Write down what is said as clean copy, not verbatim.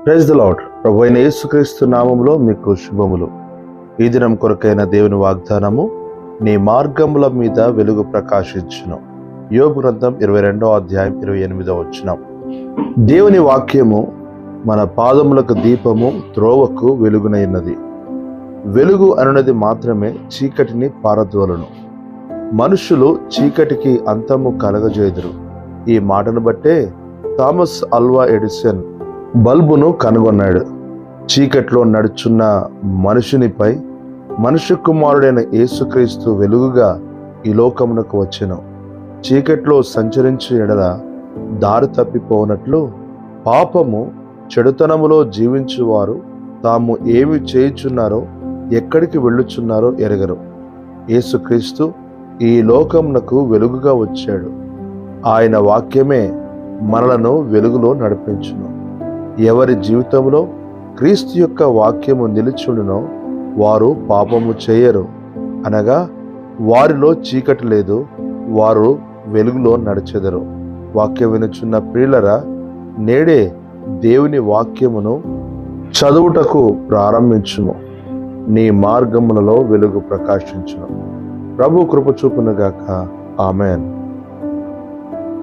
Praise the lord. ప్రభు అయిన యేసుక్రీస్తు నామములో మీకు శుభములు. ఈ దినం కొరకైన దేవుని వాగ్దానము, నీ మార్గముల మీద వెలుగు ప్రకాశించును. యోబు గ్రంథం 22వ అధ్యాయం 28వ వచనం. దేవుని వాక్యము మన పాదములకు దీపము, త్రోవకు వెలుగునైనది. వెలుగు అనున్నది మాత్రమే చీకటిని పారద్రోలును. మనుషులు చీకటికి అంతము కలగజేయుదురు. ఈ మాటను బట్టే థామస్ ఆల్వా ఎడిసన్ బల్బును కనుగొన్నాడు. చీకట్లో నడుచున్న మనుషునిపై మనుష్య కుమారుడైన యేసుక్రీస్తు వెలుగుగా ఈ లోకమునకు వచ్చెను. చీకట్లో సంచరించు ఎడల దారి తప్పిపోనట్లు పాపము చెడుతనములో జీవించువారు తాము ఏమి చేయుచున్నారో, ఎక్కడికి వెళ్ళుచున్నారో ఎరగరు. యేసుక్రీస్తు ఈ లోకమునకు వెలుగుగా వచ్చాడు. ఆయన వాక్యమే మనలను వెలుగులో నడిపించును. ఎవరి జీవితంలో క్రీస్తు యొక్క వాక్యము నిలిచుండునో వారు పాపము చేయరు, అనగా వారిలో చీకటి లేదు, వారు వెలుగులో నడిచెదరు. వాక్యం వినుచున్న ప్రియులరా, నేడే దేవుని వాక్యమును చదువుటకు ప్రారంభించుము. నీ మార్గములలో వెలుగు ప్రకాశించును. ప్రభు కృప చూపునుగాక. ఆమేన్.